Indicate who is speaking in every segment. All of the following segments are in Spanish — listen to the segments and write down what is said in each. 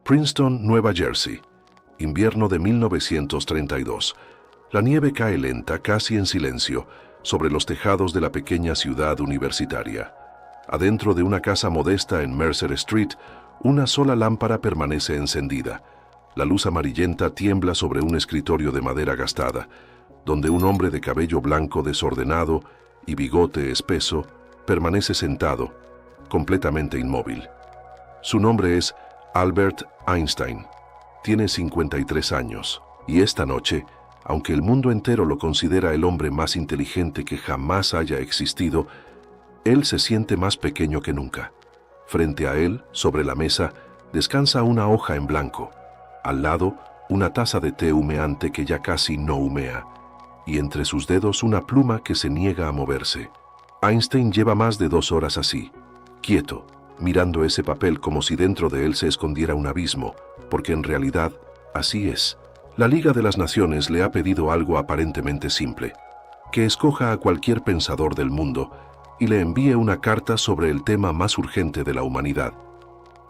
Speaker 1: Princeton, Nueva Jersey. Invierno de 1932. La nieve cae lenta, casi en silencio, sobre los tejados de la pequeña ciudad universitaria. Adentro de una casa modesta en Mercer Street, una sola lámpara permanece encendida. La luz amarillenta tiembla sobre un escritorio de madera gastada, donde un hombre de cabello blanco desordenado y bigote espeso permanece sentado, completamente inmóvil. Su nombre es Albert Einstein. Tiene 53 años, y esta noche, aunque el mundo entero lo considera el hombre más inteligente que jamás haya existido, él se siente más pequeño que nunca. Frente a él, sobre la mesa, descansa una hoja en blanco. Al lado, una taza de té humeante que ya casi no humea, y entre sus dedos una pluma que se niega a moverse. Einstein lleva más de 2 horas así, quieto, mirando ese papel como si dentro de él se escondiera un abismo, porque en realidad, así es. La Liga de las Naciones le ha pedido algo aparentemente simple, que escoja a cualquier pensador del mundo y le envíe una carta sobre el tema más urgente de la humanidad.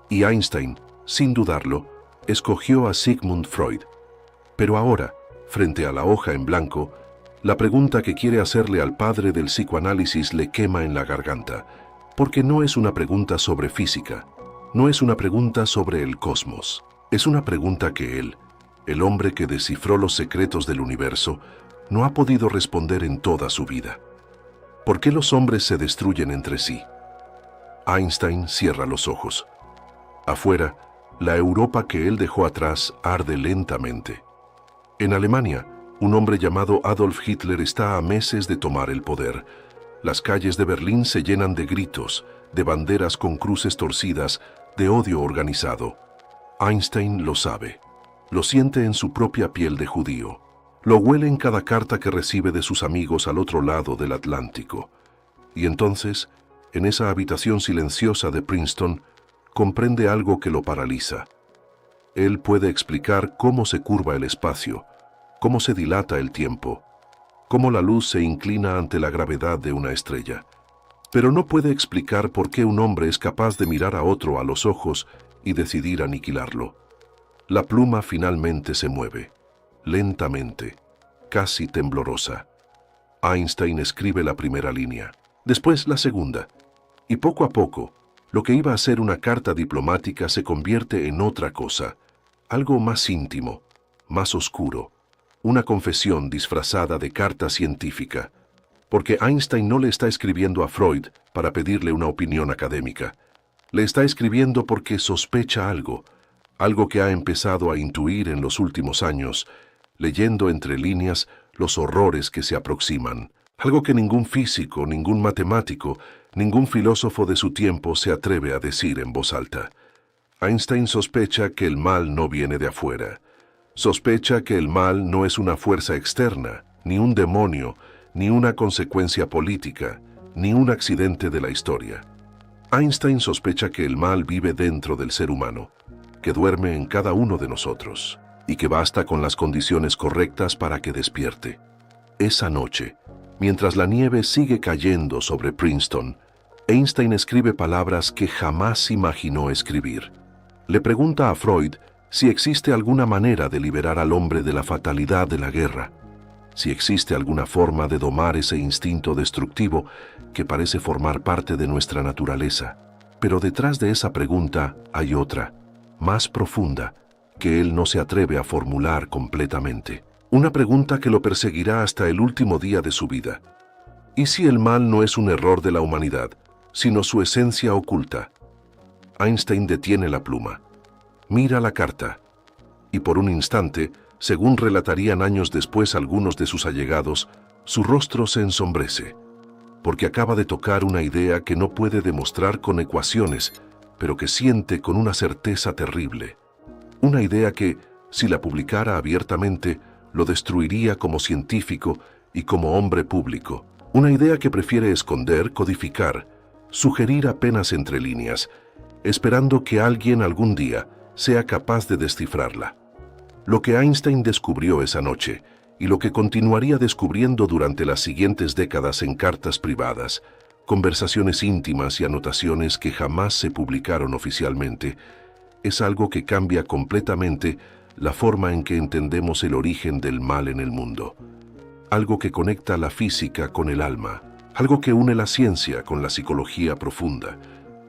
Speaker 1: Y Einstein, sin dudarlo, escogió a Sigmund Freud. Pero ahora, frente a la hoja en blanco, la pregunta que quiere hacerle al padre del psicoanálisis le quema en la garganta, porque no es una pregunta sobre física, no es una pregunta sobre el cosmos, es una pregunta que él, el hombre que descifró los secretos del universo, no ha podido responder en toda su vida. ¿Por qué los hombres se destruyen entre sí? Einstein cierra los ojos. Afuera, la Europa que él dejó atrás arde lentamente. En Alemania, un hombre llamado Adolf Hitler está a meses de tomar el poder. Las calles de Berlín se llenan de gritos, de banderas con cruces torcidas, de odio organizado. Einstein lo sabe. Lo siente en su propia piel de judío. Lo huele en cada carta que recibe de sus amigos al otro lado del Atlántico. Y entonces, en esa habitación silenciosa de Princeton, comprende algo que lo paraliza. Él puede explicar cómo se curva el espacio, cómo se dilata el tiempo, cómo la luz se inclina ante la gravedad de una estrella. Pero no puede explicar por qué un hombre es capaz de mirar a otro a los ojos y decidir aniquilarlo. La pluma finalmente se mueve, lentamente, casi temblorosa. Einstein escribe la primera línea, después la segunda, y poco a poco, lo que iba a ser una carta diplomática se convierte en otra cosa, algo más íntimo, más oscuro, una confesión disfrazada de carta científica, porque Einstein no le está escribiendo a Freud para pedirle una opinión académica. Le está escribiendo porque sospecha algo que ha empezado a intuir en los últimos años, leyendo entre líneas los horrores que se aproximan, algo que ningún físico, ningún matemático, ningún filósofo de su tiempo se atreve a decir en voz alta. Einstein sospecha que el mal no viene de afuera. Sospecha que el mal no es una fuerza externa, ni un demonio, ni una consecuencia política, ni un accidente de la historia. Einstein sospecha que el mal vive dentro del ser humano, que duerme en cada uno de nosotros, y que basta con las condiciones correctas para que despierte. Esa noche, mientras la nieve sigue cayendo sobre Princeton, Einstein escribe palabras que jamás imaginó escribir. Le pregunta a Freud si existe alguna manera de liberar al hombre de la fatalidad de la guerra, si existe alguna forma de domar ese instinto destructivo que parece formar parte de nuestra naturaleza. Pero detrás de esa pregunta hay otra, más profunda, que él no se atreve a formular completamente. Una pregunta que lo perseguirá hasta el último día de su vida. ¿Y si el mal no es un error de la humanidad, sino su esencia oculta? Einstein detiene la pluma, mira la carta, y por un instante, según relatarían años después algunos de sus allegados, su rostro se ensombrece, porque acaba de tocar una idea que no puede demostrar con ecuaciones, pero que siente con una certeza terrible. Una idea que, si la publicara abiertamente, lo destruiría como científico y como hombre público. Una idea que prefiere esconder, codificar, sugerir apenas entre líneas, esperando que alguien algún día sea capaz de descifrarla. Lo que Einstein descubrió esa noche, y lo que continuaría descubriendo durante las siguientes décadas en cartas privadas, conversaciones íntimas y anotaciones que jamás se publicaron oficialmente, es algo que cambia completamente la forma en que entendemos el origen del mal en el mundo. Algo que conecta la física con el alma, algo que une la ciencia con la psicología profunda,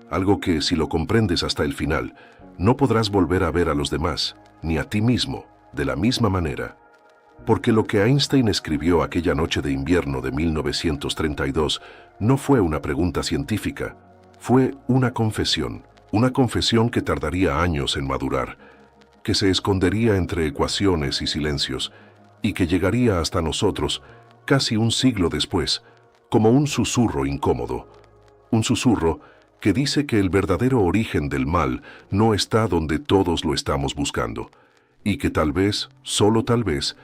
Speaker 1: algo que, si lo comprendes hasta el final, no podrás volver a ver a los demás, ni a ti mismo, de la misma manera. Porque lo que Einstein escribió aquella noche de invierno de 1932 no fue una pregunta científica, fue una confesión que tardaría años en madurar, que se escondería entre ecuaciones y silencios, y que llegaría hasta nosotros casi un siglo después, como un susurro incómodo, un susurro que dice que el verdadero origen del mal no está donde todos lo estamos buscando, y que tal vez, solo tal vez,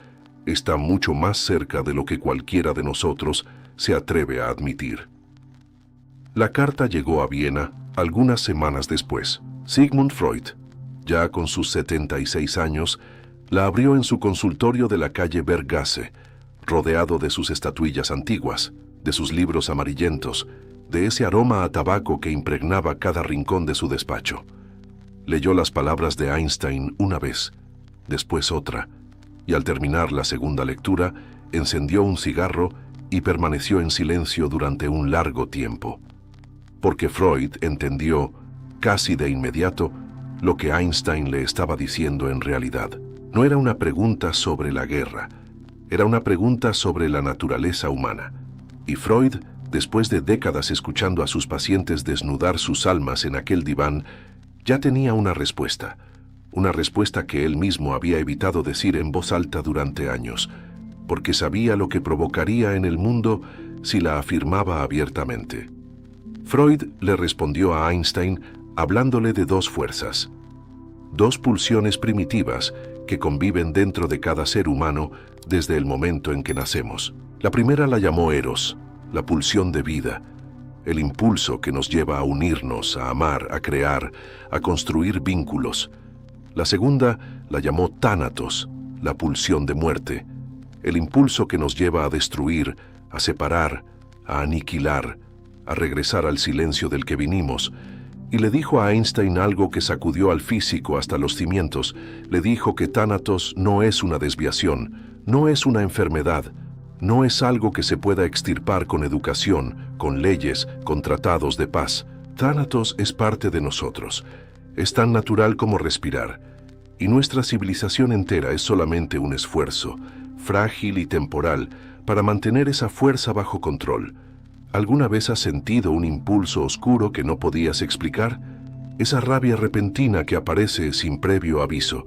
Speaker 1: está mucho más cerca de lo que cualquiera de nosotros se atreve a admitir. La carta llegó a Viena algunas semanas después. Sigmund Freud, ya con sus 76 años, la abrió en su consultorio de la calle Berggasse, rodeado de sus estatuillas antiguas, de sus libros amarillentos, de ese aroma a tabaco que impregnaba cada rincón de su despacho. Leyó las palabras de Einstein una vez, después otra, y al terminar la segunda lectura, encendió un cigarro y permaneció en silencio durante un largo tiempo. Porque Freud entendió, casi de inmediato, lo que Einstein le estaba diciendo en realidad. No era una pregunta sobre la guerra, era una pregunta sobre la naturaleza humana. Y Freud, después de décadas escuchando a sus pacientes desnudar sus almas en aquel diván, ya tenía una respuesta que él mismo había evitado decir en voz alta durante años, porque sabía lo que provocaría en el mundo si la afirmaba abiertamente. Freud le respondió a Einstein hablándole de dos fuerzas, dos pulsiones primitivas que conviven dentro de cada ser humano desde el momento en que nacemos. La primera la llamó Eros, la pulsión de vida, el impulso que nos lleva a unirnos, a amar, a crear, a construir vínculos. La segunda la llamó Tánatos, la pulsión de muerte, el impulso que nos lleva a destruir, a separar, a aniquilar, a regresar al silencio del que vinimos. Y le dijo a Einstein algo que sacudió al físico hasta los cimientos. Le dijo que Tánatos no es una desviación, no es una enfermedad, no es algo que se pueda extirpar con educación, con leyes, con tratados de paz. Tánatos es parte de nosotros. Es tan natural como respirar. Y nuestra civilización entera es solamente un esfuerzo, frágil y temporal, para mantener esa fuerza bajo control. ¿Alguna vez has sentido un impulso oscuro que no podías explicar? Esa rabia repentina que aparece sin previo aviso,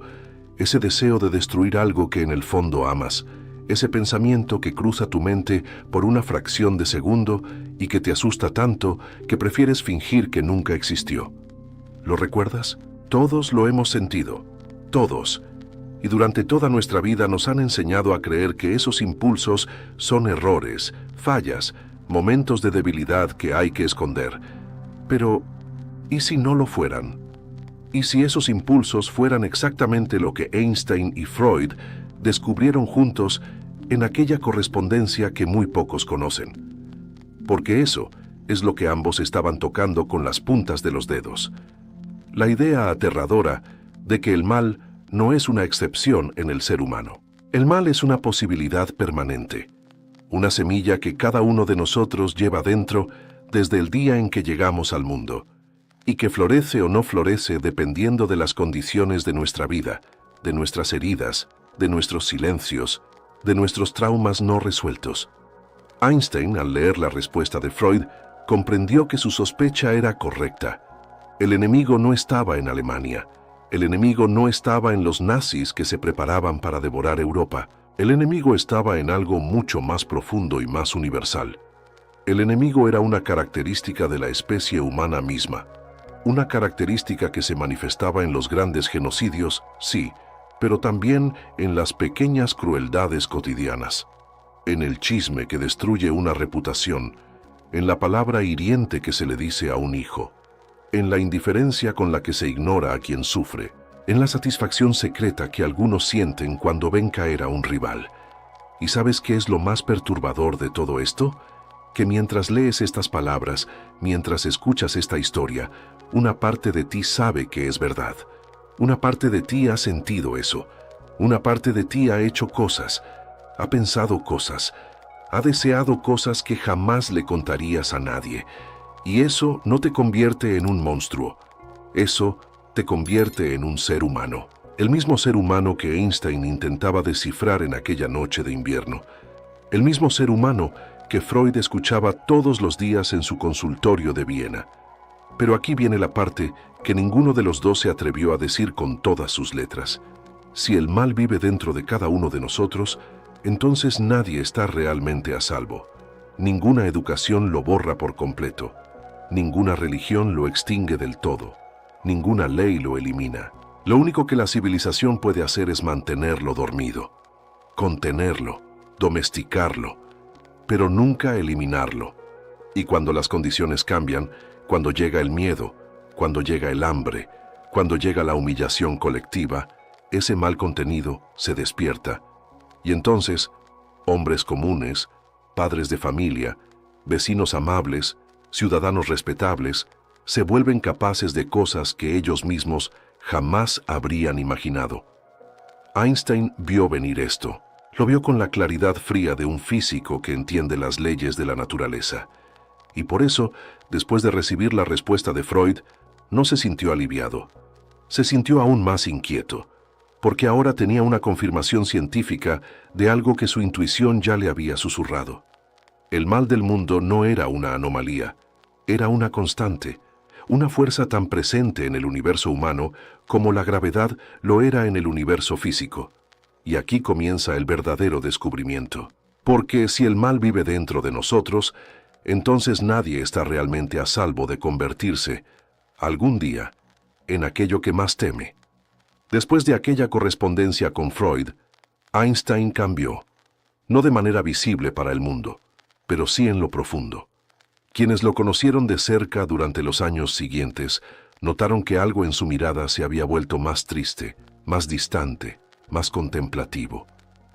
Speaker 1: ese deseo de destruir algo que en el fondo amas, ese pensamiento que cruza tu mente por una fracción de segundo y que te asusta tanto que prefieres fingir que nunca existió. ¿Lo recuerdas? Todos lo hemos sentido, todos. Y durante toda nuestra vida nos han enseñado a creer que esos impulsos son errores, fallas, momentos de debilidad que hay que esconder. Pero, ¿y si no lo fueran? ¿Y si esos impulsos fueran exactamente lo que Einstein y Freud descubrieron juntos en aquella correspondencia que muy pocos conocen? Porque eso es lo que ambos estaban tocando con las puntas de los dedos. La idea aterradora de que el mal no es una excepción en el ser humano. El mal es una posibilidad permanente. Una semilla que cada uno de nosotros lleva dentro desde el día en que llegamos al mundo, y que florece o no florece dependiendo de las condiciones de nuestra vida, de nuestras heridas, de nuestros silencios, de nuestros traumas no resueltos. Einstein, al leer la respuesta de Freud, comprendió que su sospecha era correcta. El enemigo no estaba en Alemania. El enemigo no estaba en los nazis que se preparaban para devorar Europa. El enemigo estaba en algo mucho más profundo y más universal. El enemigo era una característica de la especie humana misma. Una característica que se manifestaba en los grandes genocidios, sí, pero también en las pequeñas crueldades cotidianas. En el chisme que destruye una reputación, en la palabra hiriente que se le dice a un hijo, en la indiferencia con la que se ignora a quien sufre, en la satisfacción secreta que algunos sienten cuando ven caer a un rival. ¿Y sabes qué es lo más perturbador de todo esto? Que mientras lees estas palabras, mientras escuchas esta historia, una parte de ti sabe que es verdad. Una parte de ti ha sentido eso. Una parte de ti ha hecho cosas, ha pensado cosas, ha deseado cosas que jamás le contarías a nadie. Y eso no te convierte en un monstruo. Eso te convierte en un ser humano. El mismo ser humano que Einstein intentaba descifrar en aquella noche de invierno. El mismo ser humano que Freud escuchaba todos los días en su consultorio de Viena. Pero aquí viene la parte que ninguno de los dos se atrevió a decir con todas sus letras. Si el mal vive dentro de cada uno de nosotros, entonces nadie está realmente a salvo. Ninguna educación lo borra por completo. Ninguna religión lo extingue del todo. Ninguna ley lo elimina. Lo único que la civilización puede hacer es mantenerlo dormido, contenerlo, domesticarlo, pero nunca eliminarlo. Y cuando las condiciones cambian, cuando llega el miedo, cuando llega el hambre, cuando llega la humillación colectiva, ese mal contenido se despierta. Y entonces, hombres comunes, padres de familia, vecinos amables, ciudadanos respetables, se vuelven capaces de cosas que ellos mismos jamás habrían imaginado. Einstein vio venir esto. Lo vio con la claridad fría de un físico que entiende las leyes de la naturaleza. Y por eso, después de recibir la respuesta de Freud, no se sintió aliviado. Se sintió aún más inquieto, porque ahora tenía una confirmación científica de algo que su intuición ya le había susurrado. El mal del mundo no era una anomalía, era una constante, una fuerza tan presente en el universo humano como la gravedad lo era en el universo físico. Y aquí comienza el verdadero descubrimiento. Porque si el mal vive dentro de nosotros, entonces nadie está realmente a salvo de convertirse, algún día, en aquello que más teme. Después de aquella correspondencia con Freud, Einstein cambió, no de manera visible para el mundo, pero sí en lo profundo. Quienes lo conocieron de cerca durante los años siguientes notaron que algo en su mirada se había vuelto más triste, más distante, más contemplativo.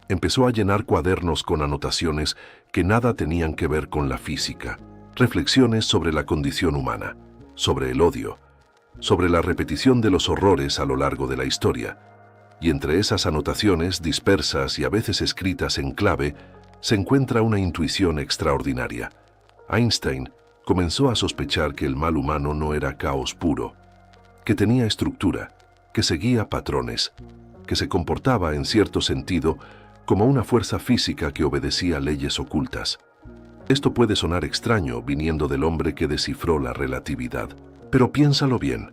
Speaker 1: Empezó a llenar cuadernos con anotaciones que nada tenían que ver con la física, reflexiones sobre la condición humana, sobre el odio, sobre la repetición de los horrores a lo largo de la historia. Y entre esas anotaciones, dispersas y a veces escritas en clave, se encuentra una intuición extraordinaria. Einstein comenzó a sospechar que el mal humano no era caos puro, que tenía estructura, que seguía patrones, que se comportaba en cierto sentido como una fuerza física que obedecía leyes ocultas. Esto puede sonar extraño viniendo del hombre que descifró la relatividad, pero piénsalo bien.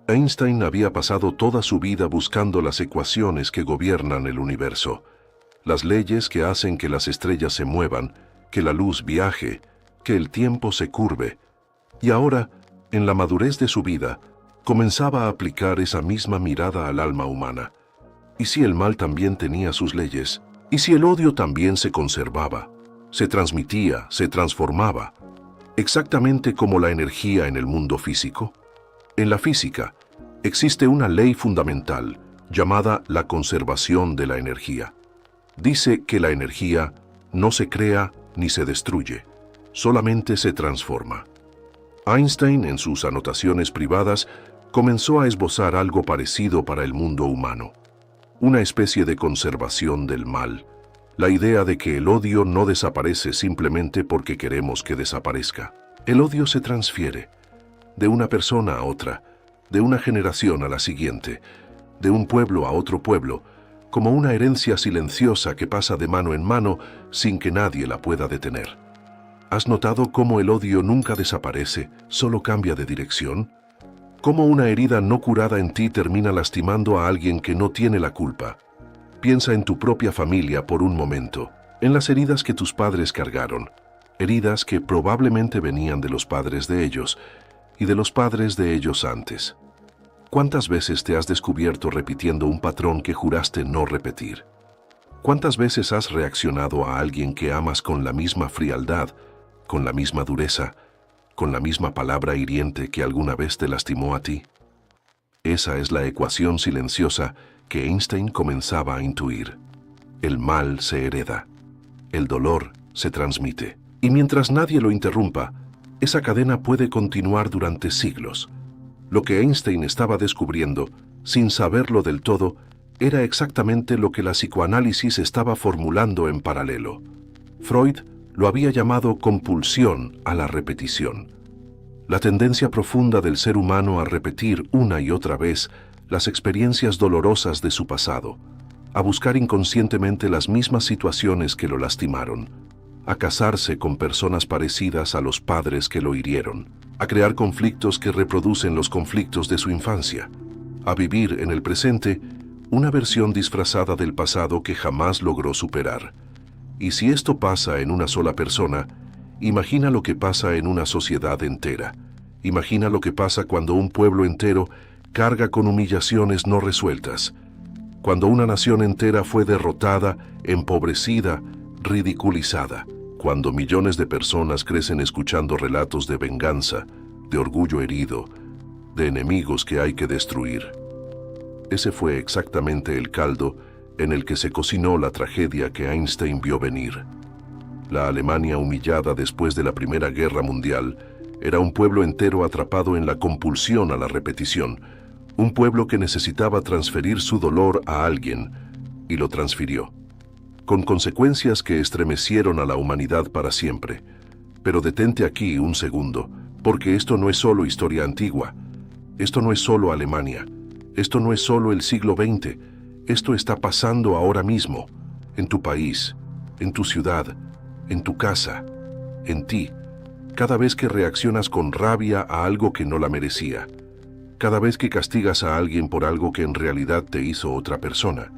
Speaker 1: Einstein había pasado toda su vida buscando las ecuaciones que gobiernan el universo, las leyes que hacen que las estrellas se muevan, que la luz viaje, que el tiempo se curve. Y ahora, en la madurez de su vida, comenzaba a aplicar esa misma mirada al alma humana. ¿Y si el mal también tenía sus leyes? ¿Y si el odio también se conservaba, se transmitía, se transformaba, exactamente como la energía en el mundo físico? En la física, existe una ley fundamental llamada la conservación de la energía. Dice que la energía no se crea ni se destruye, solamente se transforma. Einstein, en sus anotaciones privadas, comenzó a esbozar algo parecido para el mundo humano. Una especie de conservación del mal, la idea de que el odio no desaparece simplemente porque queremos que desaparezca. El odio se transfiere de una persona a otra, de una generación a la siguiente, de un pueblo a otro pueblo, como una herencia silenciosa que pasa de mano en mano sin que nadie la pueda detener. ¿Has notado cómo el odio nunca desaparece, solo cambia de dirección? ¿Cómo una herida no curada en ti termina lastimando a alguien que no tiene la culpa? Piensa en tu propia familia por un momento, en las heridas que tus padres cargaron, heridas que probablemente venían de los padres de ellos y de los padres de ellos antes. ¿Cuántas veces te has descubierto repitiendo un patrón que juraste no repetir? ¿Cuántas veces has reaccionado a alguien que amas con la misma frialdad, con la misma dureza, con la misma palabra hiriente que alguna vez te lastimó a ti? Esa es la ecuación silenciosa que Einstein comenzaba a intuir. El mal se hereda, el dolor se transmite, y mientras nadie lo interrumpa, esa cadena puede continuar durante siglos. Lo que Einstein estaba descubriendo sin saberlo del todo, era exactamente lo que la psicoanálisis estaba formulando en paralelo. Freud lo había llamado compulsión a la repetición. La tendencia profunda del ser humano a repetir una y otra vez las experiencias dolorosas de su pasado, a buscar inconscientemente las mismas situaciones que lo lastimaron, a casarse con personas parecidas a los padres que lo hirieron, a crear conflictos que reproducen los conflictos de su infancia, a vivir en el presente una versión disfrazada del pasado que jamás logró superar. Y si esto pasa en una sola persona, imagina lo que pasa en una sociedad entera. Imagina lo que pasa cuando un pueblo entero carga con humillaciones no resueltas, cuando una nación entera fue derrotada, empobrecida, ridiculizada, cuando millones de personas crecen escuchando relatos de venganza, de orgullo herido, de enemigos que hay que destruir. Ese fue exactamente el caldo en el que se cocinó la tragedia que Einstein vio venir. La Alemania humillada después de la Primera Guerra Mundial era un pueblo entero atrapado en la compulsión a la repetición, un pueblo que necesitaba transferir su dolor a alguien, y lo transfirió, con consecuencias que estremecieron a la humanidad para siempre. Pero detente aquí un segundo, porque esto no es solo historia antigua, esto no es solo Alemania, esto no es solo el siglo XX, esto está pasando ahora mismo, en tu país, en tu ciudad, en tu casa, en ti, cada vez que reaccionas con rabia a algo que no la merecía, cada vez que castigas a alguien por algo que en realidad te hizo otra persona,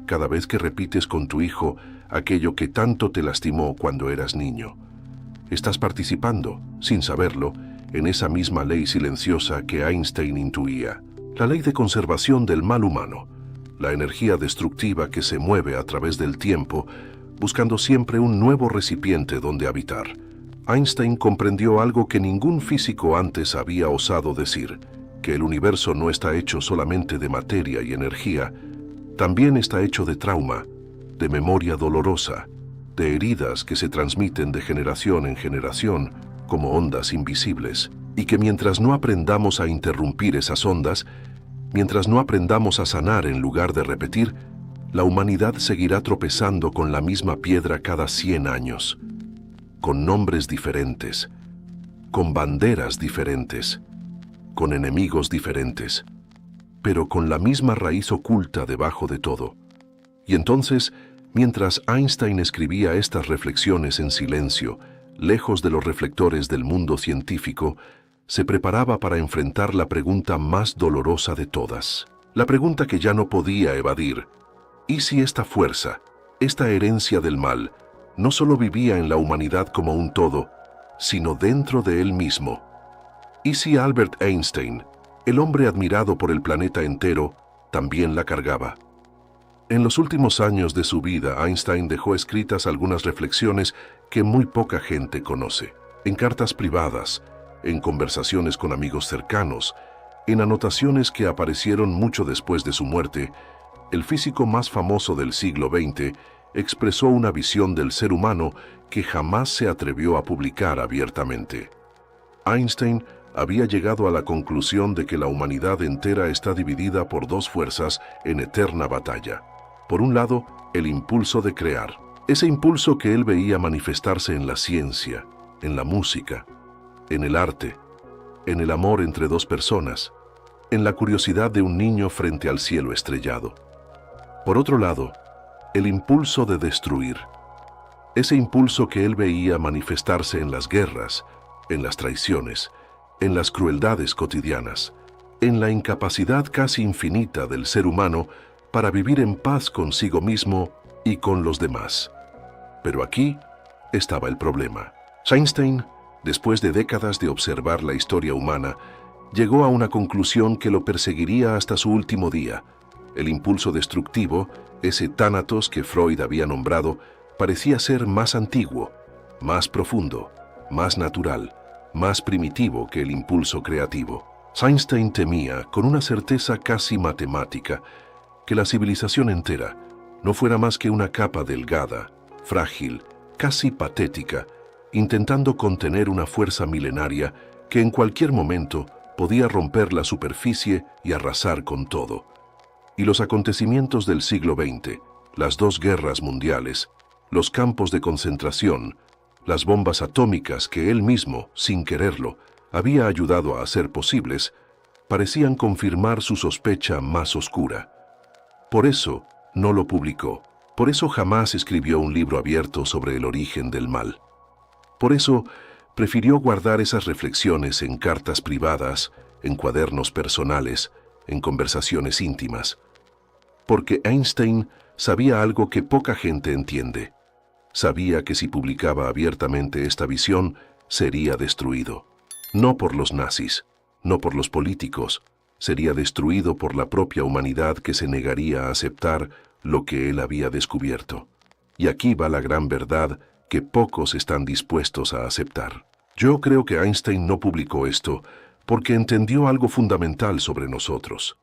Speaker 1: cada vez que repites con tu hijo aquello que tanto te lastimó cuando eras niño. Estás participando, sin saberlo, en esa misma ley silenciosa que Einstein intuía, la ley de conservación del mal humano, la energía destructiva que se mueve a través del tiempo, buscando siempre un nuevo recipiente donde habitar. Einstein comprendió algo que ningún físico antes había osado decir, que el universo no está hecho solamente de materia y energía, también está hecho de trauma, de memoria dolorosa, de heridas que se transmiten de generación en generación como ondas invisibles, y que mientras no aprendamos a interrumpir esas ondas, mientras no aprendamos a sanar en lugar de repetir, la humanidad seguirá tropezando con la misma piedra cada 100 años, con nombres diferentes, con banderas diferentes, con enemigos diferentes, pero con la misma raíz oculta debajo de todo. Y entonces, mientras Einstein escribía estas reflexiones en silencio, lejos de los reflectores del mundo científico, se preparaba para enfrentar la pregunta más dolorosa de todas. La pregunta que ya no podía evadir. ¿Y si esta fuerza, esta herencia del mal, no solo vivía en la humanidad como un todo, sino dentro de él mismo? ¿Y si Albert Einstein, el hombre admirado por el planeta entero, también la cargaba? En los últimos años de su vida, Einstein dejó escritas algunas reflexiones que muy poca gente conoce. En cartas privadas, en conversaciones con amigos cercanos, en anotaciones que aparecieron mucho después de su muerte, el físico más famoso del siglo XX expresó una visión del ser humano que jamás se atrevió a publicar abiertamente. Einstein había llegado a la conclusión de que la humanidad entera está dividida por dos fuerzas en eterna batalla. Por un lado, el impulso de crear, ese impulso que él veía manifestarse en la ciencia, en la música, en el arte, en el amor entre dos personas, en la curiosidad de un niño frente al cielo estrellado. Por otro lado, el impulso de destruir, ese impulso que él veía manifestarse en las guerras, en las traiciones, en las crueldades cotidianas, en la incapacidad casi infinita del ser humano para vivir en paz consigo mismo y con los demás. Pero aquí estaba el problema. Einstein, después de décadas de observar la historia humana, llegó a una conclusión que lo perseguiría hasta su último día. El impulso destructivo, ese tánatos que Freud había nombrado, parecía ser más antiguo, más profundo, más natural, más primitivo que el impulso creativo. Einstein temía, con una certeza casi matemática, que la civilización entera no fuera más que una capa delgada, frágil, casi patética, intentando contener una fuerza milenaria que en cualquier momento podía romper la superficie y arrasar con todo. Y los acontecimientos del siglo XX, las dos guerras mundiales, los campos de concentración, las bombas atómicas que él mismo, sin quererlo, había ayudado a hacer posibles, parecían confirmar su sospecha más oscura. Por eso no lo publicó. Por eso jamás escribió un libro abierto sobre el origen del mal. Por eso prefirió guardar esas reflexiones en cartas privadas, en cuadernos personales, en conversaciones íntimas. Porque Einstein sabía algo que poca gente entiende. Sabía que si publicaba abiertamente esta visión, sería destruido. No por los nazis, no por los políticos, sería destruido por la propia humanidad que se negaría a aceptar lo que él había descubierto. Y aquí va la gran verdad que pocos están dispuestos a aceptar. Yo creo que Einstein no publicó esto porque entendió algo fundamental sobre nosotros.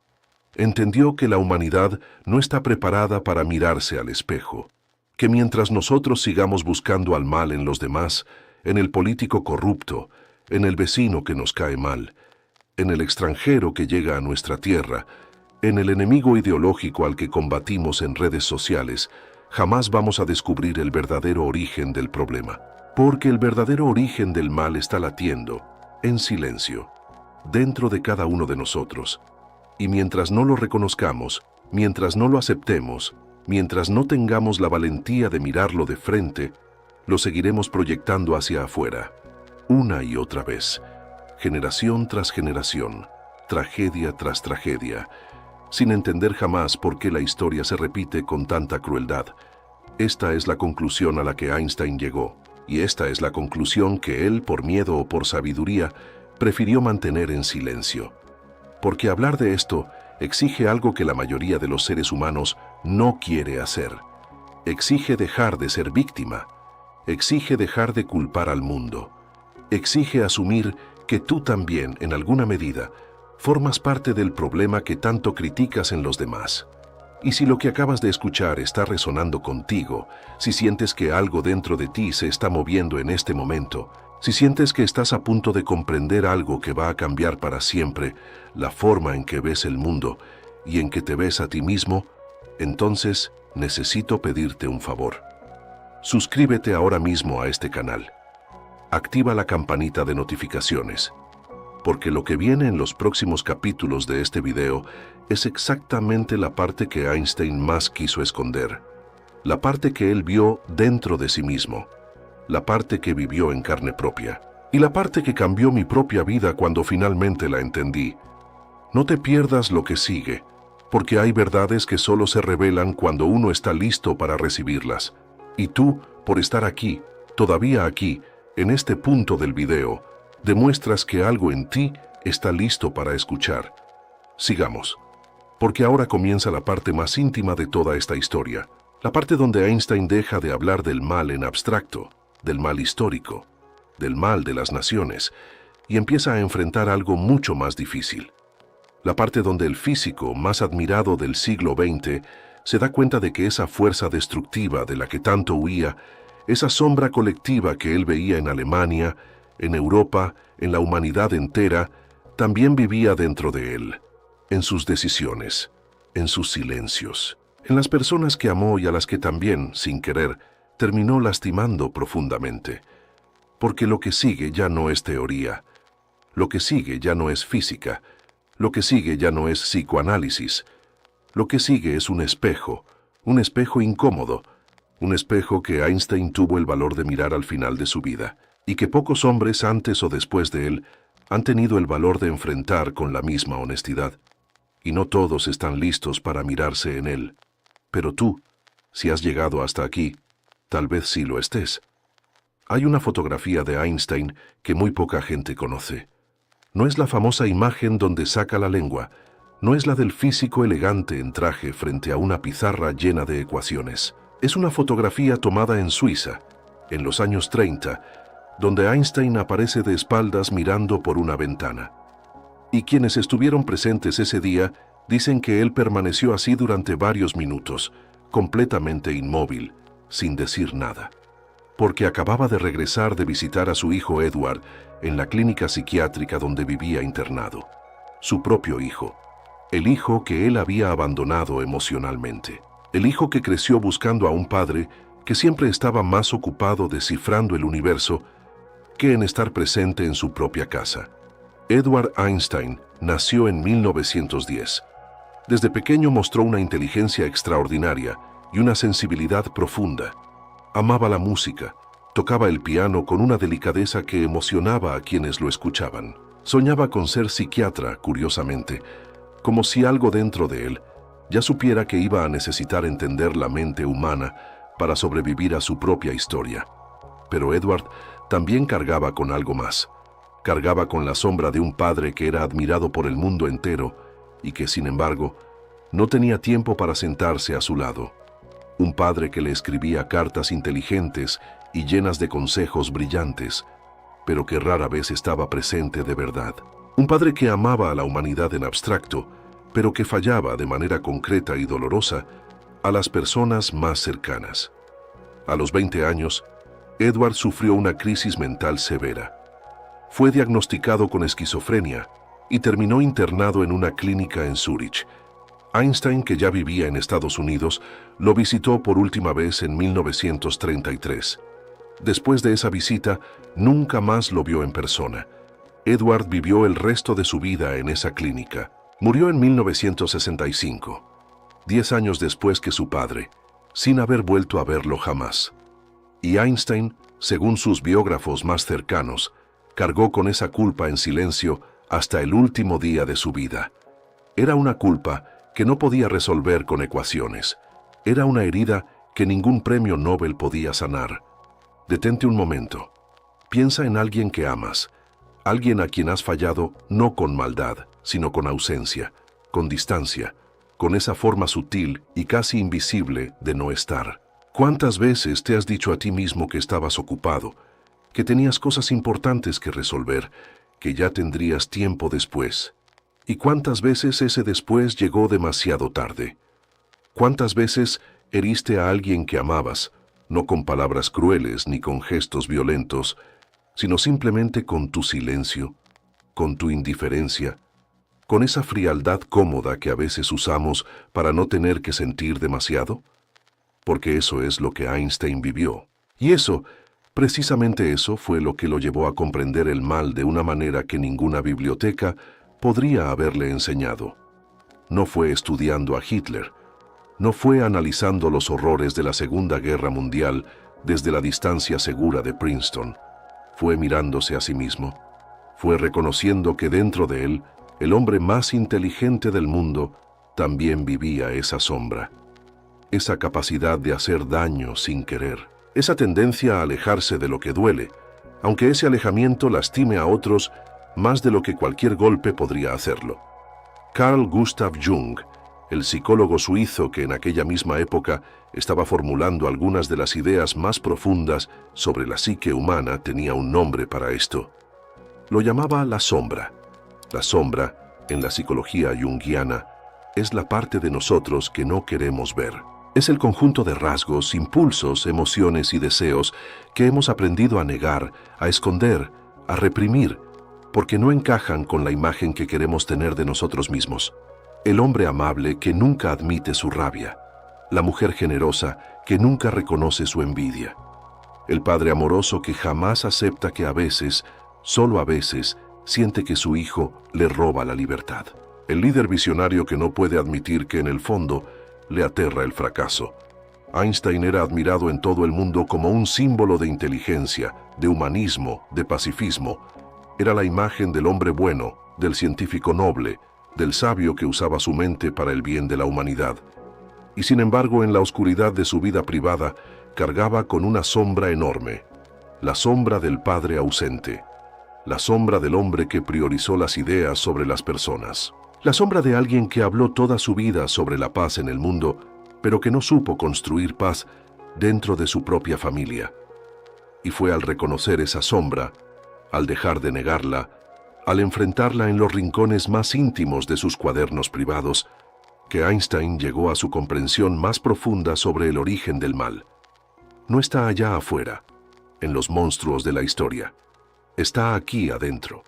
Speaker 1: Entendió que la humanidad no está preparada para mirarse al espejo, que mientras nosotros sigamos buscando al mal en los demás, en el político corrupto, en el vecino que nos cae mal, en el extranjero que llega a nuestra tierra, en el enemigo ideológico al que combatimos en redes sociales, jamás vamos a descubrir el verdadero origen del problema. Porque el verdadero origen del mal está latiendo, en silencio, dentro de cada uno de nosotros. Y mientras no lo reconozcamos, mientras no lo aceptemos, mientras no tengamos la valentía de mirarlo de frente, lo seguiremos proyectando hacia afuera, una y otra vez, generación tras generación, tragedia tras tragedia, sin entender jamás por qué la historia se repite con tanta crueldad. Esta es la conclusión a la que Einstein llegó, y esta es la conclusión que él, por miedo o por sabiduría, prefirió mantener en silencio. Porque hablar de esto exige algo que la mayoría de los seres humanos no quiere hacer. Exige dejar de ser víctima, exige dejar de culpar al mundo, exige asumir que tú también, en alguna medida, formas parte del problema que tanto criticas en los demás. Y si lo que acabas de escuchar está resonando contigo, si sientes que algo dentro de ti se está moviendo en este momento, si sientes que estás a punto de comprender algo que va a cambiar para siempre la forma en que ves el mundo y en que te ves a ti mismo, entonces necesito pedirte un favor. Suscríbete ahora mismo a este canal. Activa la campanita de notificaciones, porque lo que viene en los próximos capítulos de este video es exactamente la parte que Einstein más quiso esconder, la parte que él vio dentro de sí mismo, la parte que vivió en carne propia, y la parte que cambió mi propia vida cuando finalmente la entendí. No te pierdas lo que sigue, porque hay verdades que solo se revelan cuando uno está listo para recibirlas. Y tú, por estar aquí, todavía aquí, en este punto del video, demuestras que algo en ti está listo para escuchar. Sigamos, porque ahora comienza la parte más íntima de toda esta historia, la parte donde Einstein deja de hablar del mal en abstracto, del mal histórico, del mal de las naciones, y empieza a enfrentar algo mucho más difícil. La parte donde el físico más admirado del siglo XX se da cuenta de que esa fuerza destructiva de la que tanto huía, esa sombra colectiva que él veía en Alemania, en Europa, en la humanidad entera, también vivía dentro de él, en sus decisiones, en sus silencios, en las personas que amó y a las que también, sin querer, terminó lastimando profundamente. Porque lo que sigue ya no es teoría, lo que sigue ya no es física, lo que sigue ya no es psicoanálisis, lo que sigue es un espejo incómodo, un espejo que Einstein tuvo el valor de mirar al final de su vida, y que pocos hombres antes o después de él han tenido el valor de enfrentar con la misma honestidad. Y no todos están listos para mirarse en él. Pero tú, si has llegado hasta aquí, tal vez sí lo estés. Hay una fotografía de Einstein que muy poca gente conoce. No es la famosa imagen donde saca la lengua, no es la del físico elegante en traje frente a una pizarra llena de ecuaciones. Es una fotografía tomada en Suiza, en los años 30, donde Einstein aparece de espaldas mirando por una ventana. Y quienes estuvieron presentes ese día dicen que él permaneció así durante varios minutos, completamente inmóvil, sin decir nada. porque acababa de regresar de visitar a su hijo Edward en la clínica psiquiátrica donde vivía internado. Su propio hijo. El hijo que él había abandonado emocionalmente. El hijo que creció buscando a un padre que siempre estaba más ocupado descifrando el universo que en estar presente en su propia casa. Edward Einstein nació en 1910. Desde pequeño mostró una inteligencia extraordinaria y una sensibilidad profunda. Amaba la música, tocaba el piano con una delicadeza que emocionaba a quienes lo escuchaban. Soñaba con ser psiquiatra, curiosamente, como si algo dentro de él ya supiera que iba a necesitar entender la mente humana para sobrevivir a su propia historia. Pero Edward también cargaba con algo más. Cargaba con la sombra de un padre que era admirado por el mundo entero y que, sin embargo, no tenía tiempo para sentarse a su lado. Un padre que le escribía cartas inteligentes y llenas de consejos brillantes, pero que rara vez estaba presente de verdad. Un padre que amaba a la humanidad en abstracto, pero que fallaba de manera concreta y dolorosa a las personas más cercanas. A los 20 años, Edward sufrió una crisis mental severa. Fue diagnosticado con esquizofrenia y terminó internado en una clínica en Zúrich. Einstein, que ya vivía en Estados Unidos, lo visitó por última vez en 1933. Después de esa visita, nunca más lo vio en persona. Edward vivió el resto de su vida en esa clínica. Murió en 1965, 10 años después que su padre, sin haber vuelto a verlo jamás. Y Einstein, según sus biógrafos más cercanos, cargó con esa culpa en silencio hasta el último día de su vida. Era una culpa que no podía resolver con ecuaciones. Era una herida que ningún premio Nobel podía sanar. Detente un momento. Piensa en alguien que amas, alguien a quien has fallado no con maldad, sino con ausencia, con distancia, con esa forma sutil y casi invisible de no estar. ¿Cuántas veces te has dicho a ti mismo que estabas ocupado, que tenías cosas importantes que resolver, que ya tendrías tiempo después? ¿Y cuántas veces ese después llegó demasiado tarde? ¿Cuántas veces heriste a alguien que amabas, no con palabras crueles ni con gestos violentos, sino simplemente con tu silencio, con tu indiferencia, con esa frialdad cómoda que a veces usamos para no tener que sentir demasiado? Porque eso es lo que Einstein vivió. Y eso, precisamente eso, fue lo que lo llevó a comprender el mal de una manera que ninguna biblioteca podría haberle enseñado. No fue estudiando a Hitler, no fue analizando los horrores de la Segunda Guerra Mundial desde la distancia segura de Princeton. Fue mirándose a sí mismo. Fue reconociendo que dentro de él, el hombre más inteligente del mundo también vivía esa sombra. Esa capacidad de hacer daño sin querer. Esa tendencia a alejarse de lo que duele, aunque ese alejamiento lastime a otros más de lo que cualquier golpe podría hacerlo. Carl Gustav Jung, el psicólogo suizo que en aquella misma época estaba formulando algunas de las ideas más profundas sobre la psique humana, tenía un nombre para esto. Lo llamaba la sombra. La sombra, en la psicología junguiana, es la parte de nosotros que no queremos ver. Es el conjunto de rasgos, impulsos, emociones y deseos que hemos aprendido a negar, a esconder, a reprimir, porque no encajan con la imagen que queremos tener de nosotros mismos. El hombre amable que nunca admite su rabia. La mujer generosa que nunca reconoce su envidia. El padre amoroso que jamás acepta que a veces, solo a veces, siente que su hijo le roba la libertad. El líder visionario que no puede admitir que en el fondo le aterra el fracaso. Einstein era admirado en todo el mundo como un símbolo de inteligencia, de humanismo, de pacifismo. Era la imagen del hombre bueno, del científico noble, del sabio que usaba su mente para el bien de la humanidad. Y sin embargo, en la oscuridad de su vida privada, cargaba con una sombra enorme, la sombra del padre ausente, la sombra del hombre que priorizó las ideas sobre las personas. La sombra de alguien que habló toda su vida sobre la paz en el mundo, pero que no supo construir paz dentro de su propia familia. Y fue al reconocer esa sombra, al dejar de negarla, al enfrentarla en los rincones más íntimos de sus cuadernos privados, que Einstein llegó a su comprensión más profunda sobre el origen del mal. No está allá afuera, en los monstruos de la historia. Está aquí adentro,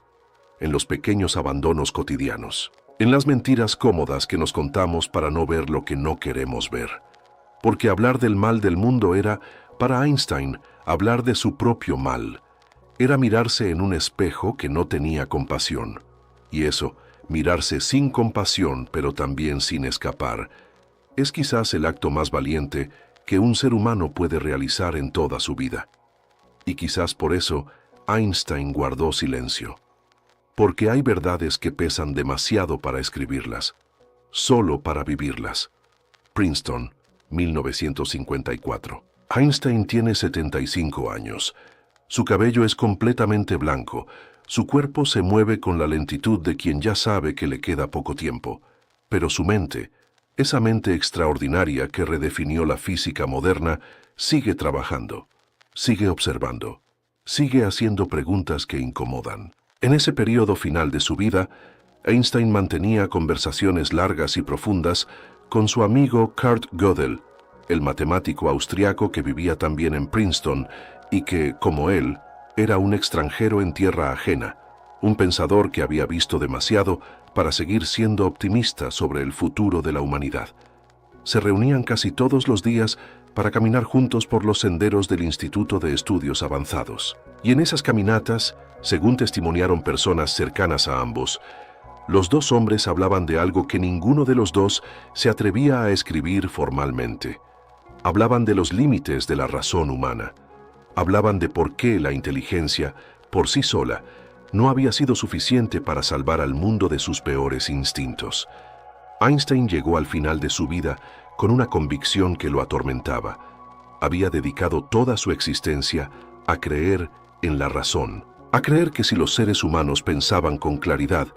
Speaker 1: en los pequeños abandonos cotidianos, en las mentiras cómodas que nos contamos para no ver lo que no queremos ver. Porque hablar del mal del mundo era, para Einstein, hablar de su propio mal. Era mirarse en un espejo que no tenía compasión. Y eso, mirarse sin compasión, pero también sin escapar, es quizás el acto más valiente que un ser humano puede realizar en toda su vida. Y quizás por eso Einstein guardó silencio. Porque hay verdades que pesan demasiado para escribirlas, solo para vivirlas. Princeton, 1954. Einstein tiene 75 años. Su cabello es completamente blanco. Su cuerpo se mueve con la lentitud de quien ya sabe que le queda poco tiempo. Pero su mente, esa mente extraordinaria que redefinió la física moderna, sigue trabajando, sigue observando, sigue haciendo preguntas que incomodan. En ese periodo final de su vida, Einstein mantenía conversaciones largas y profundas con su amigo Kurt Gödel, el matemático austriaco que vivía también en Princeton y que, como él, era un extranjero en tierra ajena, un pensador que había visto demasiado para seguir siendo optimista sobre el futuro de la humanidad. Se reunían casi todos los días para caminar juntos por los senderos del Instituto de Estudios Avanzados. Y en esas caminatas, según testimoniaron personas cercanas a ambos, los dos hombres hablaban de algo que ninguno de los dos se atrevía a escribir formalmente. Hablaban de los límites de la razón humana. Hablaban de por qué la inteligencia, por sí sola, no había sido suficiente para salvar al mundo de sus peores instintos. Einstein llegó al final de su vida con una convicción que lo atormentaba. Había dedicado toda su existencia a creer en la razón, a creer que si los seres humanos pensaban con claridad,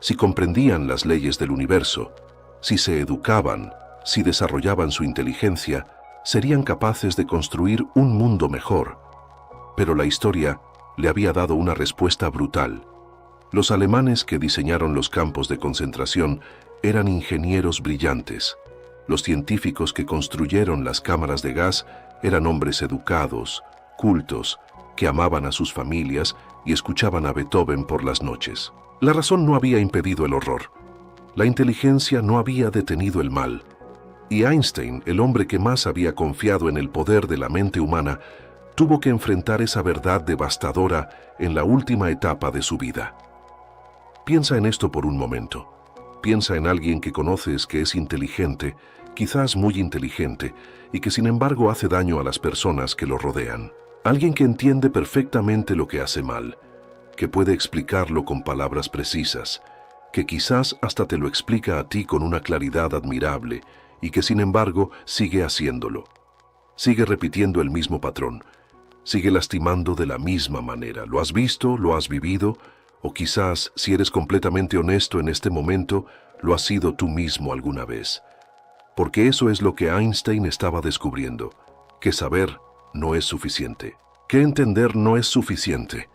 Speaker 1: si comprendían las leyes del universo, si se educaban, si desarrollaban su inteligencia, serían capaces de construir un mundo mejor. Pero la historia le había dado una respuesta brutal. Los alemanes que diseñaron los campos de concentración eran ingenieros brillantes. Los científicos que construyeron las cámaras de gas eran hombres educados, cultos, que amaban a sus familias y escuchaban a Beethoven por las noches. La razón no había impedido el horror. La inteligencia no había detenido el mal. Y Einstein, el hombre que más había confiado en el poder de la mente humana, tuvo que enfrentar esa verdad devastadora en la última etapa de su vida. Piensa en esto por un momento. Piensa en alguien que conoces que es inteligente, quizás muy inteligente, y que sin embargo hace daño a las personas que lo rodean. Alguien que entiende perfectamente lo que hace mal, que puede explicarlo con palabras precisas, que quizás hasta te lo explica a ti con una claridad admirable, y que sin embargo sigue haciéndolo. Sigue repitiendo el mismo patrón. Sigue lastimando de la misma manera. ¿Lo has visto? ¿Lo has vivido? O quizás, si eres completamente honesto en este momento, lo has sido tú mismo alguna vez. Porque eso es lo que Einstein estaba descubriendo, que saber no es suficiente, que entender no es suficiente,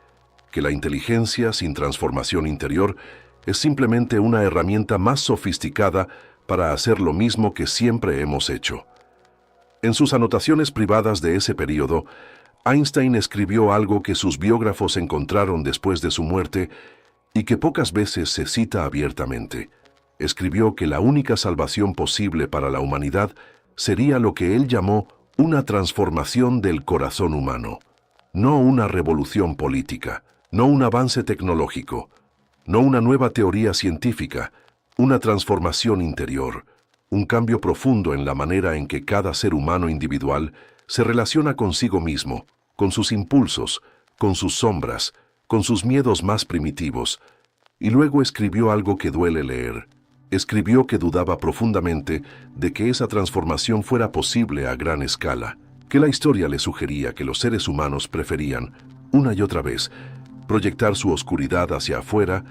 Speaker 1: que la inteligencia sin transformación interior es simplemente una herramienta más sofisticada para hacer lo mismo que siempre hemos hecho. En sus anotaciones privadas de ese periodo, Einstein escribió algo que sus biógrafos encontraron después de su muerte y que pocas veces se cita abiertamente. Escribió que la única salvación posible para la humanidad sería lo que él llamó una transformación del corazón humano, no una revolución política, no un avance tecnológico, no una nueva teoría científica, una transformación interior, un cambio profundo en la manera en que cada ser humano individual se relaciona consigo mismo, con sus impulsos, con sus sombras, con sus miedos más primitivos. Y luego escribió algo que duele leer. Escribió que dudaba profundamente de que esa transformación fuera posible a gran escala, que la historia le sugería que los seres humanos preferían, una y otra vez, proyectar su oscuridad hacia afuera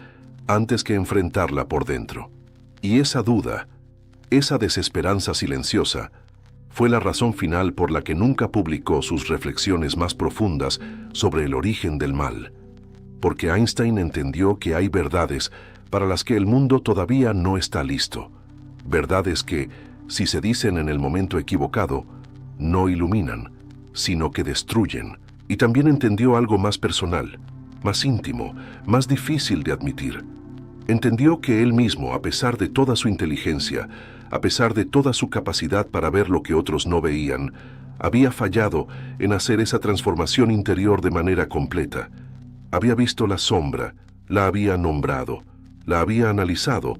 Speaker 1: antes que enfrentarla por dentro. Y esa duda, esa desesperanza silenciosa, fue la razón final por la que nunca publicó sus reflexiones más profundas sobre el origen del mal. Porque Einstein entendió que hay verdades para las que el mundo todavía no está listo. Verdades que, si se dicen en el momento equivocado, no iluminan, sino que destruyen, Y también entendió algo más personal, más íntimo, más difícil de admitir. Entendió que él mismo, a pesar de toda su inteligencia, a pesar de toda su capacidad para ver lo que otros no veían, había fallado en hacer esa transformación interior de manera completa. Había visto la sombra, la había nombrado, la había analizado,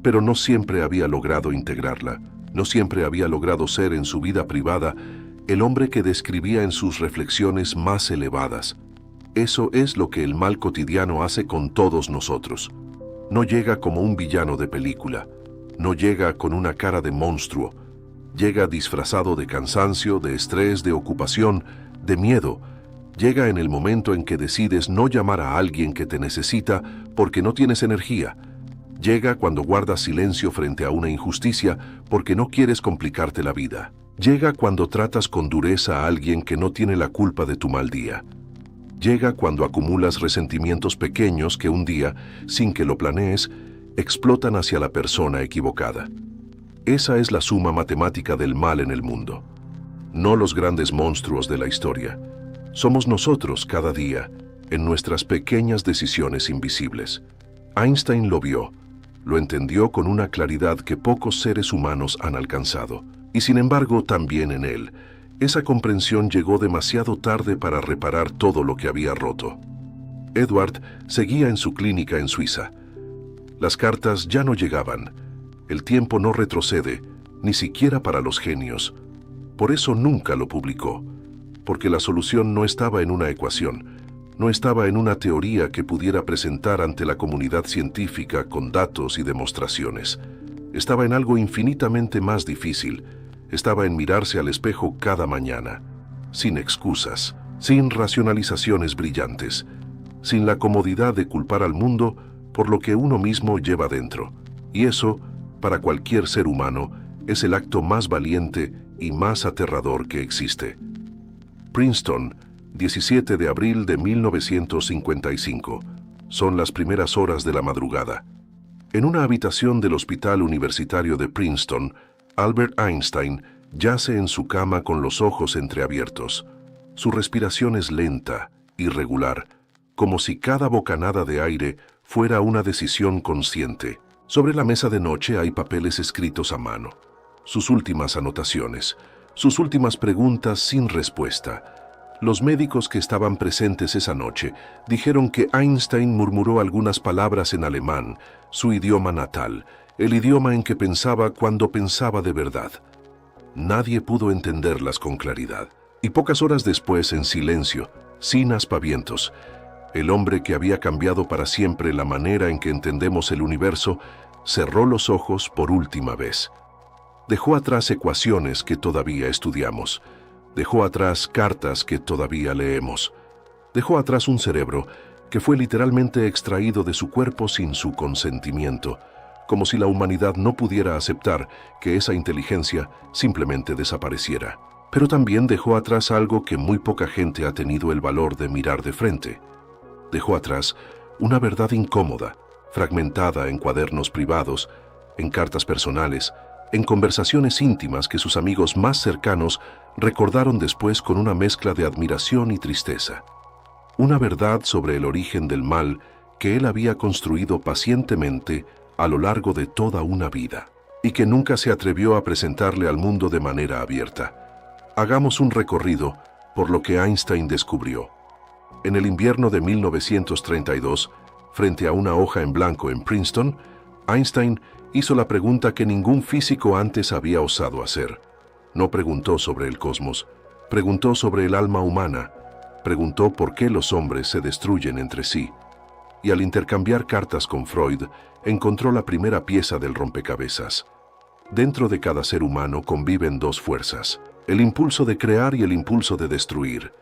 Speaker 1: pero no siempre había logrado integrarla, no siempre había logrado ser en su vida privada el hombre que describía en sus reflexiones más elevadas. Eso es lo que el mal cotidiano hace con todos nosotros. No llega como un villano de película, no llega con una cara de monstruo, llega disfrazado de cansancio, de estrés, de ocupación, de miedo. Llega en el momento en que decides no llamar a alguien que te necesita porque no tienes energía. Llega cuando guardas silencio frente a una injusticia porque no quieres complicarte la vida. Llega cuando tratas con dureza a alguien que no tiene la culpa de tu mal día. Llega cuando acumulas resentimientos pequeños que un día, sin que lo planees, explotan hacia la persona equivocada. Esa es la suma matemática del mal en el mundo. No los grandes monstruos de la historia. Somos nosotros cada día, en nuestras pequeñas decisiones invisibles. Einstein lo vio, lo entendió con una claridad que pocos seres humanos han alcanzado. Y sin embargo, también en él, esa comprensión llegó demasiado tarde para reparar todo lo que había roto. Edward seguía en su clínica en Suiza. Las cartas ya no llegaban. El tiempo no retrocede, ni siquiera para los genios. Por eso nunca lo publicó, porque la solución no estaba en una ecuación, no estaba en una teoría que pudiera presentar ante la comunidad científica con datos y demostraciones. Estaba en algo infinitamente más difícil. Estaba en mirarse al espejo cada mañana, sin excusas, sin racionalizaciones brillantes, sin la comodidad de culpar al mundo por lo que uno mismo lleva dentro. Y eso, para cualquier ser humano, es el acto más valiente y más aterrador que existe. Princeton, 17 de abril de 1955. Son las primeras horas de la madrugada. En una habitación del Hospital Universitario de Princeton, Albert Einstein yace en su cama con los ojos entreabiertos. Su respiración es lenta, irregular, como si cada bocanada de aire fuera una decisión consciente. Sobre la mesa de noche hay papeles escritos a mano. Sus últimas anotaciones, sus últimas preguntas sin respuesta. Los médicos que estaban presentes esa noche dijeron que Einstein murmuró algunas palabras en alemán, su idioma natal, el idioma en que pensaba cuando pensaba de verdad. Nadie pudo entenderlas con claridad. Y pocas horas después, en silencio, sin aspavientos, el hombre que había cambiado para siempre la manera en que entendemos el universo, cerró los ojos por última vez. Dejó atrás ecuaciones que todavía estudiamos. Dejó atrás cartas que todavía leemos. Dejó atrás un cerebro que fue literalmente extraído de su cuerpo sin su consentimiento, como si la humanidad no pudiera aceptar que esa inteligencia simplemente desapareciera. Pero también dejó atrás algo que muy poca gente ha tenido el valor de mirar de frente. Dejó atrás una verdad incómoda, fragmentada en cuadernos privados, en cartas personales, en conversaciones íntimas que sus amigos más cercanos recordaron después con una mezcla de admiración y tristeza. Una verdad sobre el origen del mal que él había construido pacientemente a lo largo de toda una vida, y que nunca se atrevió a presentarle al mundo de manera abierta. Hagamos un recorrido por lo que Einstein descubrió. En el invierno de 1932, frente a una hoja en blanco en Princeton, Einstein hizo la pregunta que ningún físico antes había osado hacer. No preguntó sobre el cosmos, preguntó sobre el alma humana, preguntó por qué los hombres se destruyen entre sí. Y al intercambiar cartas con Freud, encontró la primera pieza del rompecabezas. Dentro de cada ser humano conviven dos fuerzas, el impulso de crear y el impulso de destruir.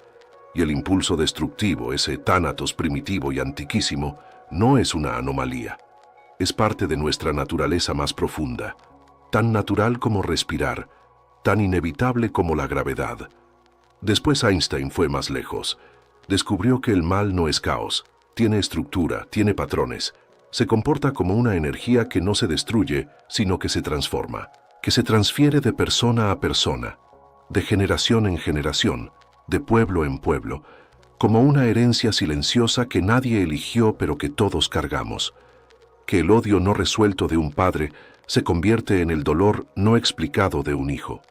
Speaker 1: Y el impulso destructivo, ese tánatos primitivo y antiquísimo, no es una anomalía. Es parte de nuestra naturaleza más profunda, tan natural como respirar, tan inevitable como la gravedad. Después Einstein fue más lejos. Descubrió que el mal no es caos, tiene estructura, tiene patrones. Se comporta como una energía que no se destruye, sino que se transforma, que se transfiere de persona a persona, de generación en generación, de pueblo en pueblo, como una herencia silenciosa que nadie eligió pero que todos cargamos. Que el odio no resuelto de un padre se convierte en el dolor no explicado de un hijo.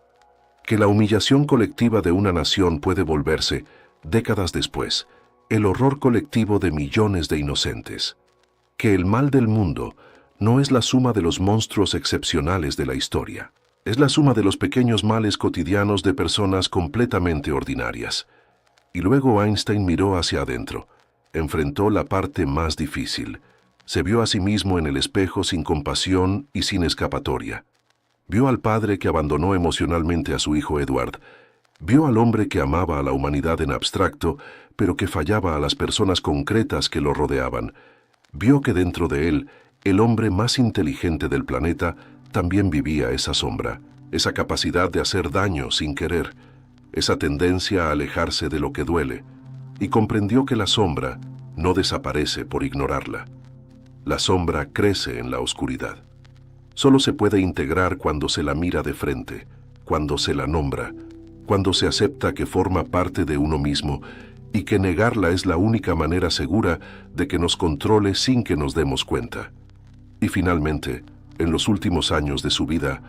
Speaker 1: Que la humillación colectiva de una nación puede volverse, décadas después, el horror colectivo de millones de inocentes. Que el mal del mundo no es la suma de los monstruos excepcionales de la historia. Es la suma de los pequeños males cotidianos de personas completamente ordinarias. Y luego Einstein miró hacia adentro, enfrentó la parte más difícil. Se vio a sí mismo en el espejo sin compasión y sin escapatoria. Vio al padre que abandonó emocionalmente a su hijo Edward. Vio al hombre que amaba a la humanidad en abstracto, pero que fallaba a las personas concretas que lo rodeaban. Vio que dentro de él, el hombre más inteligente del planeta también vivía esa sombra, esa capacidad de hacer daño sin querer, esa tendencia a alejarse de lo que duele, y comprendió que la sombra no desaparece por ignorarla. La sombra crece en la oscuridad. Solo se puede integrar cuando se la mira de frente, cuando se la nombra, cuando se acepta que forma parte de uno mismo y que negarla es la única manera segura de que nos controle sin que nos demos cuenta. Y finalmente, en los últimos años de su vida,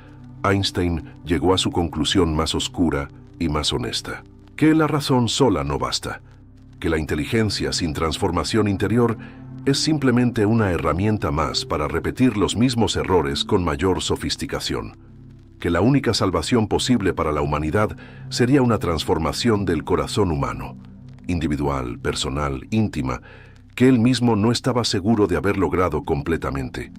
Speaker 1: Einstein llegó a su conclusión más oscura y más honesta: que la razón sola no basta, que la inteligencia sin transformación interior es simplemente una herramienta más para repetir los mismos errores con mayor sofisticación, que la única salvación posible para la humanidad sería una transformación del corazón humano, individual, personal, íntima, que él mismo no estaba seguro de haber logrado completamente,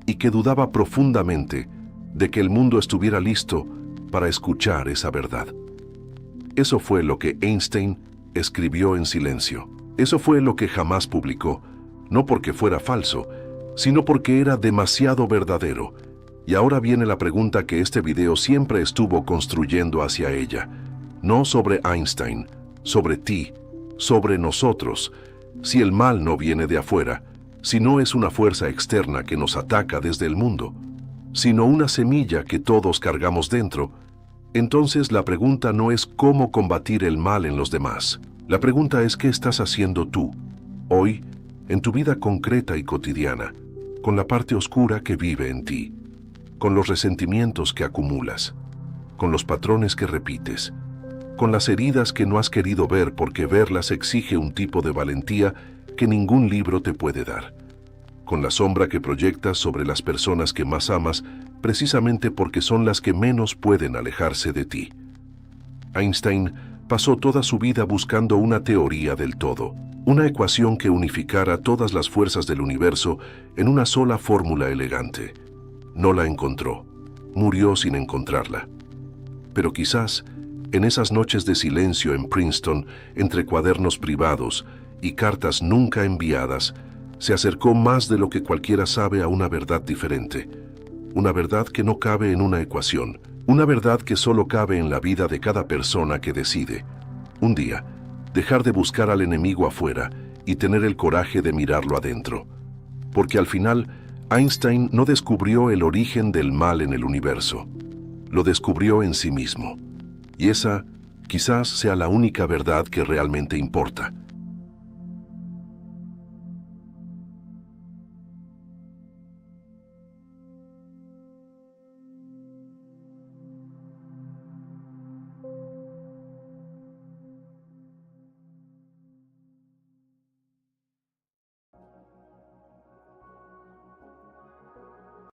Speaker 1: y que dudaba profundamente de que el mundo estuviera listo para escuchar esa verdad. Eso fue lo que Einstein escribió en silencio. Eso fue lo que jamás publicó, no porque fuera falso, sino porque era demasiado verdadero. Y ahora viene la pregunta que este video siempre estuvo construyendo hacia ella. No sobre Einstein, sobre ti, sobre nosotros. Si el mal no viene de afuera, si no es una fuerza externa que nos ataca desde el mundo, sino una semilla que todos cargamos dentro, entonces la pregunta no es cómo combatir el mal en los demás. La pregunta es qué estás haciendo tú, hoy, en tu vida concreta y cotidiana, con la parte oscura que vive en ti, con los resentimientos que acumulas, con los patrones que repites, con las heridas que no has querido ver porque verlas exige un tipo de valentía que ningún libro te puede dar, con la sombra que proyectas sobre las personas que más amas precisamente porque son las que menos pueden alejarse de ti. Einstein pasó toda su vida buscando una teoría del todo, una ecuación que unificara todas las fuerzas del universo en una sola fórmula elegante. No la encontró, murió sin encontrarla. Pero quizás, en esas noches de silencio en Princeton, entre cuadernos privados y cartas nunca enviadas, se acercó más de lo que cualquiera sabe a una verdad diferente. Una verdad que no cabe en una ecuación, una verdad que solo cabe en la vida de cada persona que decide, un día, dejar de buscar al enemigo afuera y tener el coraje de mirarlo adentro. Porque al final, Einstein no descubrió el origen del mal en el universo, lo descubrió en sí mismo. Y esa quizás sea la única verdad que realmente importa.